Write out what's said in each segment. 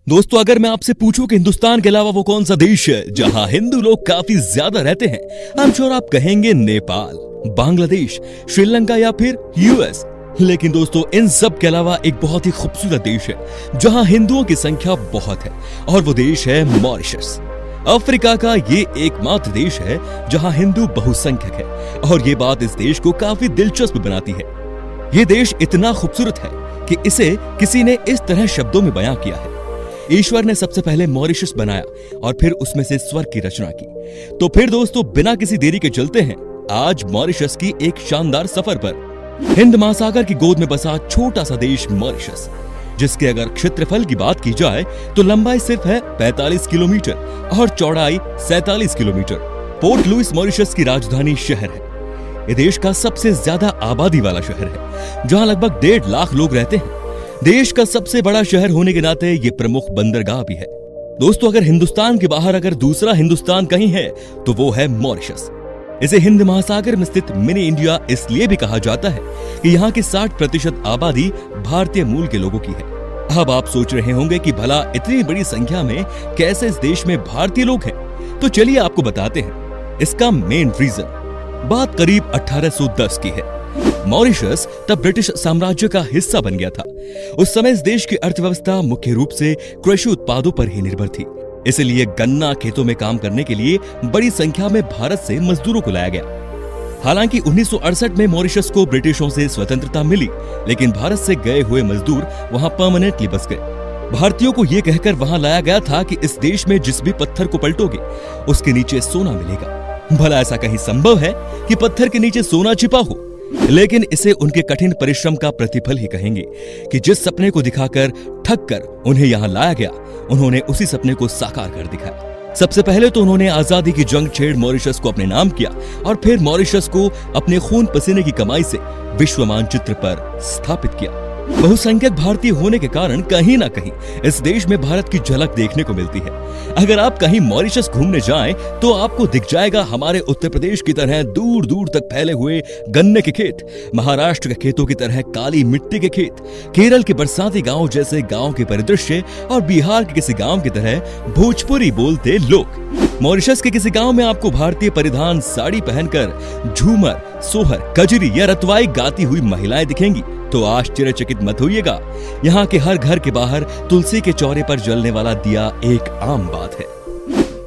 दोस्तों, अगर मैं आपसे पूछूं कि हिंदुस्तान के अलावा वो कौन सा देश है जहां हिंदू लोग काफी ज्यादा रहते हैं, आई एम श्योर आप कहेंगे नेपाल, बांग्लादेश, श्रीलंका या फिर यूएस। लेकिन दोस्तों, इन सब के अलावा एक बहुत ही खूबसूरत देश है जहां हिंदुओं की संख्या बहुत है, और वो देश है मॉरिशस। अफ्रीका का ये एकमात्र देश है जहां हिंदू बहुसंख्यक है, और ये बात इस देश को काफी दिलचस्प बनाती है। ये देश इतना खूबसूरत है कि इसे किसी ने इस तरह शब्दों में बयां किया है। ईश्वर ने सबसे पहले मॉरिशस बनाया और फिर उसमें से स्वर्ग की रचना की। तो फिर दोस्तों, बिना किसी देरी के चलते हैं आज मॉरिशस की एक शानदार सफर पर। हिंद महासागर की गोद में बसा छोटा सा देश मॉरिशस, जिसके अगर क्षेत्रफल की बात की जाए तो लंबाई सिर्फ है 45 किलोमीटर और चौड़ाई 47 किलोमीटर। पोर्ट लुइस मॉरिशस की राजधानी शहर है। ये देश का सबसे ज्यादा आबादी वाला शहर है, जहां लगभग 1.5 लाख लोग रहते हैं। देश का सबसे बड़ा शहर होने के नाते ये प्रमुख बंदरगाह भी है। दोस्तों, अगर हिंदुस्तान के बाहर अगर दूसरा हिंदुस्तान कहीं है तो वो है मॉरिशस। इसे हिंद महासागर में स्थित मिनी इंडिया इसलिए भी कहा जाता है कि यहाँ की 60% आबादी भारतीय मूल के लोगों की है। अब आप सोच रहे होंगे कि भला इतनी बड़ी संख्या में कैसे इस देश में भारतीय लोग हैं, तो चलिए आपको बताते हैं इसका मेन रीजन। बात करीब 1810 की है। मॉरिशस तब ब्रिटिश साम्राज्य का हिस्सा बन गया था। उस समय इस देश की अर्थव्यवस्था मुख्य रूप से कृषि उत्पादों पर ही निर्भर थी। इसलिए गन्ना खेतों में काम करने के लिए बड़ी संख्या में भारत से मजदूरों को लाया गया। हालांकि 1968 में मॉरिशस को ब्रिटिशों से स्वतंत्रता मिली, लेकिन भारत से गए हुए मजदूर वहां परमानेंटली बस गए। भारतीयों को यह कहकर वहां लाया गया था कि इस देश में जिस भी पत्थर को पलटोगे उसके नीचे सोना मिलेगा। भला ऐसा कहीं संभव है कि पत्थर के नीचे सोना छिपा हो? लेकिन इसे उनके कठिन परिश्रम का प्रतिफल ही कहेंगे कि जिस सपने को दिखाकर ठग कर उन्हें यहाँ लाया गया, उन्होंने उसी सपने को साकार कर दिखाया। सबसे पहले तो उन्होंने आजादी की जंग छेड़ मॉरिशस को अपने नाम किया, और फिर मॉरिशस को अपने खून पसीने की कमाई से विश्व मानचित्र पर स्थापित किया। बहुसंख्यक भारतीय होने के कारण कहीं ना कहीं इस देश में भारत की झलक देखने को मिलती है। अगर आप कहीं मॉरिशस घूमने जाएं तो आपको दिख जाएगा हमारे उत्तर प्रदेश की तरह दूर दूर तक फैले हुए गन्ने के खेत, महाराष्ट्र के खेतों की तरह काली मिट्टी के खेत, केरल के बरसाती गांव जैसे गांव के परिदृश्य, और बिहार के किसी गांव की तरह भोजपुरी बोलते लोग। मॉरिशस के किसी गांव में आपको भारतीय परिधान साड़ी पहनकर झूमर, सोहर, कजरी या रतवाई गाती हुई महिलाएं दिखेंगी तो आश्चर्यचकित मत होइएगा। यहाँ के हर घर के बाहर तुलसी के चौरे पर जलने वाला दिया एक आम बात है।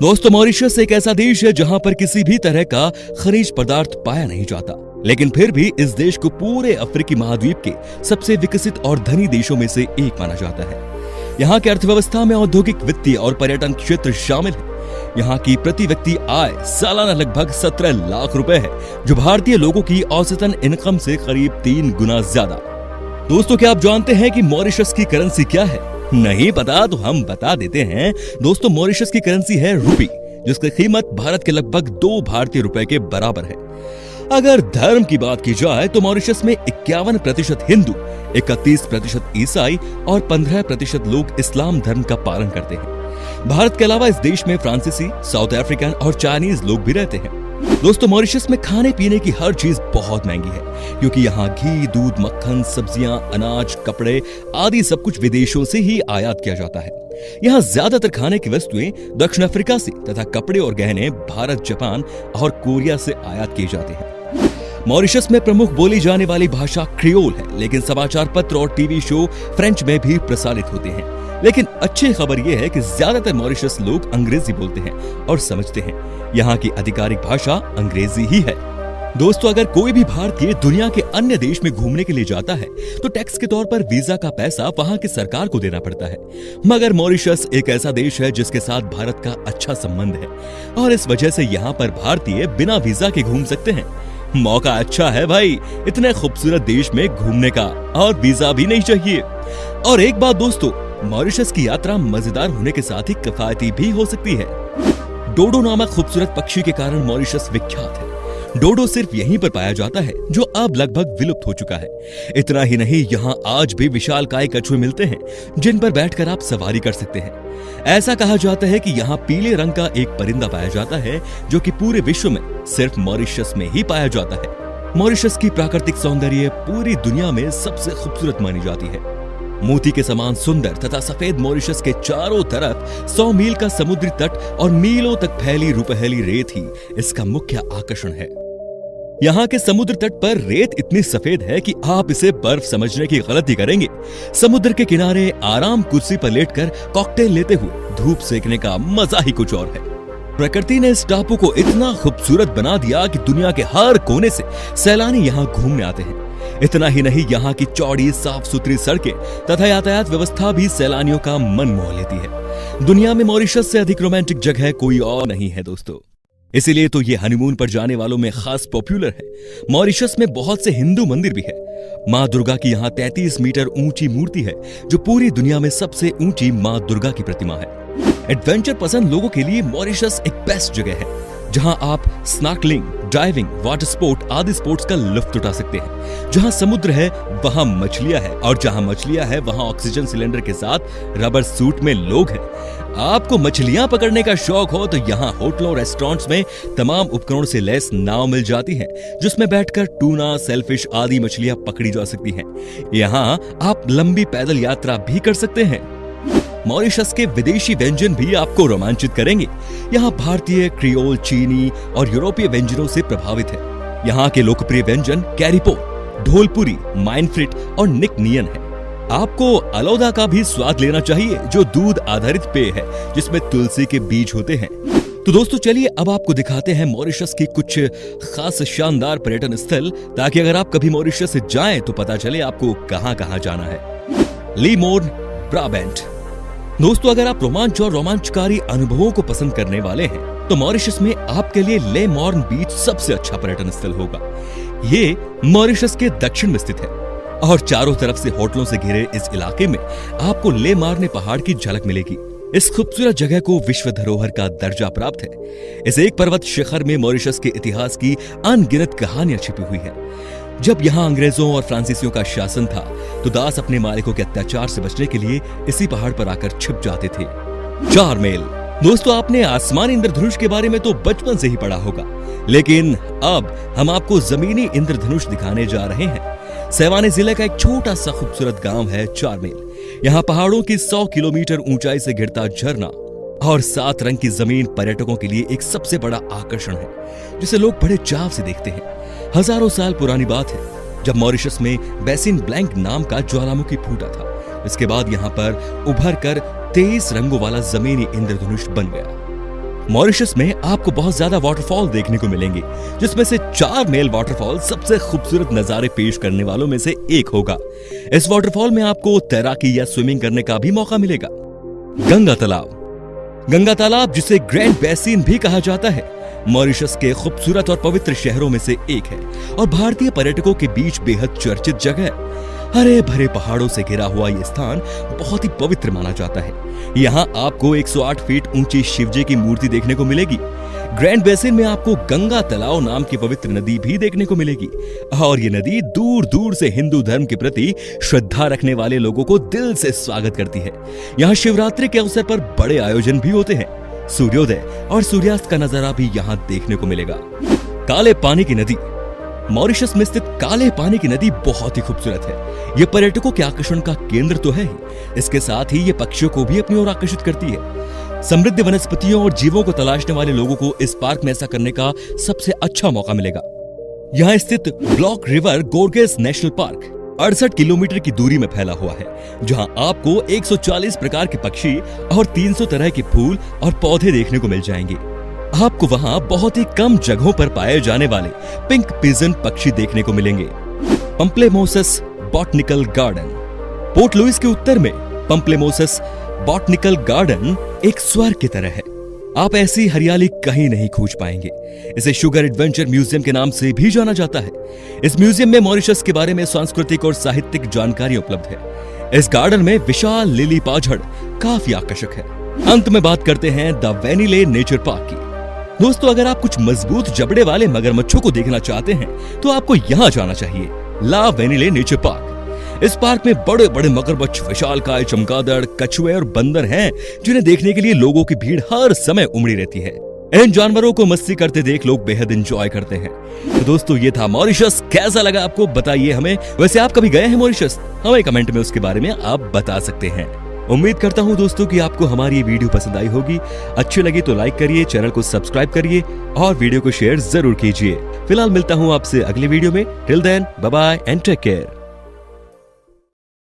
दोस्तों, मॉरिशस एक ऐसा देश है जहाँ पर किसी भी तरह का खनिज पदार्थ पाया नहीं जाता, लेकिन फिर भी इस देश को पूरे अफ्रीकी महाद्वीप के सबसे विकसित और धनी देशों में से एक माना जाता है। यहाँ की अर्थव्यवस्था में औद्योगिक, वित्तीय और पर्यटन क्षेत्र शामिल है। यहाँ की प्रति व्यक्ति आय सालाना लगभग 17 लाख रुपए है, जो भारतीय लोगों की औसतन इनकम से करीब 3 गुना ज्यादा। दोस्तों, क्या आप जानते हैं कि मॉरिशस की करेंसी क्या है? नहीं पता तो हम बता देते हैं। दोस्तों, मॉरिशस की करेंसी है रुपी, जिसकी कीमत भारत के लगभग 2 भारतीय रुपए के बराबर है। अगर धर्म की बात की जाए तो मॉरिशस में 51% हिंदू, 31% ईसाई और 15% लोग इस्लाम धर्म का पालन करते हैं। भारत के अलावा इस देश में फ्रांसीसी, साउथ अफ्रीकन और चाइनीज लोग भी रहते हैं। दोस्तों, मॉरिशस में खाने पीने की हर चीज बहुत महंगी है, क्योंकि यहाँ घी, दूध, मक्खन, सब्जियां, अनाज, कपड़े आदि सब कुछ विदेशों से ही आयात किया जाता है। यहाँ ज्यादातर खाने की वस्तुएं दक्षिण अफ्रीका से तथा कपड़े और गहने भारत, जापान और कोरिया से आयात किए जाते हैं। मॉरिशस में प्रमुख बोली जाने वाली भाषा क्रियोल है, लेकिन समाचार पत्र और टीवी शो फ्रेंच में भी प्रसारित होते हैं। लेकिन अच्छी खबर यह है कि ज्यादातर मॉरिशस लोग अंग्रेजी बोलते हैं और समझते हैं। यहाँ की आधिकारिक भाषा अंग्रेजी ही है। दोस्तों, अगर कोई भी भारतीय दुनिया के अन्य देश में घूमने के लिए जाता है तो टैक्स के तौर पर वीजा का पैसा वहाँ की सरकार को देना पड़ता है। मगर मॉरिशस एक ऐसा देश है जिसके साथ भारत का अच्छा संबंध है, और इस वजह से यहाँ पर भारतीय बिना वीजा के घूम सकते हैं। मौका अच्छा है भाई, इतने खूबसूरत देश में घूमने का, और वीजा भी नहीं चाहिए। और एक बात दोस्तों, मॉरिशस की यात्रा मजेदार होने के साथ ही किफायती भी हो सकती है। डोडो नामक खूबसूरत पक्षी के कारण मॉरिशस विख्यात है। डोडो सिर्फ यहीं पर पाया जाता है, जो अब लगभग विलुप्त हो चुका है। इतना ही नहीं, यहाँ आज भी विशालकाय कछुए मिलते हैं, जिन पर बैठकर आप सवारी कर सकते हैं। ऐसा कहा जाता है कि यहाँ पीले रंग का एक परिंदा पाया जाता है, जो कि पूरे विश्व में सिर्फ मॉरिशस में ही पाया जाता है। मॉरिशस की प्राकृतिक सौंदर्य पूरी दुनिया में सबसे खूबसूरत मानी जाती है। मोती के समान सुंदर तथा सफेद मॉरिशस के चारों तरफ 100 मील का समुद्री तट और मीलों तक फैली रुपहली रेत ही इसका मुख्य आकर्षण है। यहाँ के समुद्र तट पर रेत इतनी सफेद है कि आप इसे बर्फ समझने की गलती करेंगे। समुद्र के किनारे आराम कुर्सी पर लेटकर कॉकटेल लेते हुए धूप सेकने का मजा ही कुछ और है। प्रकृति ने इस टापू को इतना खूबसूरत बना दिया कि दुनिया के हर कोने से सैलानी यहाँ घूमने आते हैं। इतना ही नहीं, यहाँ की चौड़ी साफ सुथरी सड़कें तथा यातायात व्यवस्था भी सैलानियों का मन मोह लेती है। दुनिया में मॉरिशस से अधिक रोमांटिक जगह कोई और नहीं है दोस्तों। इसीलिए तो ये हनीमून पर जाने वालों में खास पॉपुलर है। मॉरिशस में बहुत से हिंदू मंदिर भी है। माँ दुर्गा की यहाँ 33 मीटर ऊंची मूर्ति है, जो पूरी दुनिया में सबसे ऊंची माँ दुर्गा की प्रतिमा है। एडवेंचर पसंद लोगों के लिए मॉरिशस एक बेस्ट जगह है, जहां आप स्नॉर्कलिंग, डाइविंग, वाटर स्पोर्ट आदि स्पोर्ट्स का लुत्फ उठा सकते हैं। जहां समुद्र है वहां मछलियां है, और जहां मछलियां है वहां ऑक्सीजन सिलेंडर के साथ रबर सूट में लोग हैं। आपको मछलियां पकड़ने का शौक हो तो यहाँ होटलों रेस्टोरेंट्स में तमाम उपकरणों से लैस नाव मिल जाती है, जिसमें बैठकर टूना, सेलफिश आदि मछलियां पकड़ी जा सकती हैं। यहाँ आप लंबी पैदल यात्रा भी कर सकते हैं। मॉरिशस के विदेशी व्यंजन भी आपको रोमांचित करेंगे। यहाँ भारतीय, क्रियोल, चीनी और यूरोपीय व्यंजनों से प्रभावित है। यहाँ के लोकप्रिय व्यंजन कैरिपो, ढोलपुरी, माइनफ्रिट और निक नियन है। आपको अलोदा का भी स्वाद लेना चाहिए, जो दूध आधारित पेय है जिसमें तुलसी के बीज होते हैं। तो दोस्तों चलिए अब आपको दिखाते हैं मॉरिशस की कुछ खास शानदार पर्यटन स्थल, ताकि अगर आप कभी मॉरिशस से जाएं तो पता चले आपको कहां कहां जाना है। लीमोर्न, ब्राबैंट। दोस्तों अगर आप रोमांच और रोमांचकारी अनुभवों को पसंद करने वाले हैं तो मॉरिशस में आपके लिए ले मॉर्न बीच सबसे अच्छा पर्यटन स्थल होगा। ये मॉरिशस के दक्षिण में स्थित है और चारों तरफ से होटलों से घिरे इस इलाके में आपको ले मारने पहाड़ की झलक मिलेगी। इस खूबसूरत जगह को विश्व धरोहर का दर्जा प्राप्त है। इस एक पर्वत शिखर में मॉरिशस के इतिहास की अनगिनत कहानियां छिपी हुई है। जब यहाँ अंग्रेजों और फ्रांसीसियों का शासन था तो दास अपने मालिकों के अत्याचार से बचने के लिए इसी पहाड़ पर आकर छिप जाते थे। 4 मील। दोस्तों आपने आसमानी इंद्रधनुष के बारे में तो बचपन से ही पढ़ा होगा, लेकिन अब हम आपको जमीनी इंद्रधनुष दिखाने जा रहे हैं। सेवानी जिले का एक छोटा सा खूबसूरत गांव है 4 मील। यहाँ पहाड़ों की 100 किलोमीटर ऊंचाई से गिरता झरना और 7 रंग की जमीन पर्यटकों के लिए एक सबसे बड़ा आकर्षण है, जिसे लोग बड़े चाव से देखते हैं। हजारों साल पुरानी बात है जब मॉरिशस में बेसिन ब्लैंक नाम का ज्वालामुखी फूटा था। इसके बाद यहाँ पर उभर कर 23 रंगों वाला जमीनी इंद्रधनुष बन गया। मॉरिशस में आपको बहुत ज्यादा वाटरफॉल देखने को मिलेंगे, जिसमें से 4 मील वाटरफॉल सबसे खूबसूरत नजारे पेश करने वालों में से एक होगा। इस वाटरफॉल में आपको तैराकी या स्विमिंग करने का भी मौका मिलेगा। गंगा तालाब। गंगा तालाब, जिसे ग्रैंड बेसिन भी कहा जाता है, मॉरिशस के खूबसूरत और पवित्र शहरों में से एक है और भारतीय पर्यटकों के बीच बेहद चर्चित जगह है। हरे भरे पहाड़ों से घिरा हुआ यह स्थान बहुत ही पवित्र माना जाता है। यहाँ आपको 108 फीट ऊंची शिवजी की मूर्ति देखने को मिलेगी। ग्रैंड बेसिन में आपको गंगा तालाब नाम की पवित्र नदी भी देखने को मिलेगी और ये नदी दूर दूर से हिंदू धर्म के प्रति श्रद्धा रखने वाले लोगों को दिल से स्वागत करती है। यहाँ शिवरात्रि के अवसर पर बड़े आयोजन भी होते हैं। सूर्योदय और सूर्यास्त का नजारा भी यहाँ देखने को मिलेगा। काले पानी की नदी। मॉरिशस में स्थित काले पानी की नदी बहुत ही खूबसूरत है। ये पर्यटकों के आकर्षण का केंद्र तो है ही, इसके साथ ही ये पक्षियों को भी अपनी ओर आकर्षित करती है। समृद्ध वनस्पतियों और जीवों को तलाशने वाले लोगों को इस पार्क में ऐसा करने का सबसे अच्छा मौका मिलेगा। यहाँ स्थित Black River Gorges National Park 68 kilometre की दूरी में फैला हुआ है, जहाँ आपको 140 प्रकार के पक्षी और 300 तरह के फूल और पौधे देखने को मिल जाएंगे। आपको वहाँ बहुत ही कम जगहों पर पाए जाने वाले पिंक पिजन पक्षी देखने को मिलेंगे। पम्प्लेमोसस बॉटनिकल गार्डन। पोर्ट लुइस के उत्तर में पम्प्लेमोसस बॉटनिकल गार्डन एक स्वर्ग की तरह है। आप ऐसी हरियाली कहीं नहीं खोज पाएंगे। इसे शुगर एडवेंचर म्यूजियम के नाम से भी जाना जाता है। इस म्यूजियम में मॉरिशस के बारे में सांस्कृतिक और साहित्यिक जानकारी उपलब्ध है। इस गार्डन में विशाल लिली पाझड़ काफी आकर्षक है। अंत में बात करते हैं द वेनिले नेचर पार्क की। दोस्तों अगर आप कुछ मजबूत जबड़े वाले मगरमच्छों को देखना चाहते हैं तो आपको यहाँ जाना चाहिए, ला वेनिले नेचर पार्क। इस पार्क में बड़े बड़े मगरमच्छ, विशालकाय चमगादड़, कछुए और बंदर हैं, जिन्हें देखने के लिए लोगों की भीड़ हर समय उमड़ी रहती है। इन जानवरों को मस्ती करते देख लोग बेहद एंजॉय करते हैं। तो दोस्तों ये था मॉरिशस, कैसा लगा आपको बताइए हमें। वैसे आप कभी गए हैं मॉरिशस? हमें कमेंट में उसके बारे में आप बता सकते हैं। उम्मीद करता हूं दोस्तों कि आपको हमारी ये वीडियो पसंद आई होगी। अच्छी लगी तो लाइक करिए, चैनल को सब्सक्राइब करिए और वीडियो को शेयर जरूर कीजिए। फिलहाल मिलता हूं आपसे अगले वीडियो में। Till then bye bye and take care.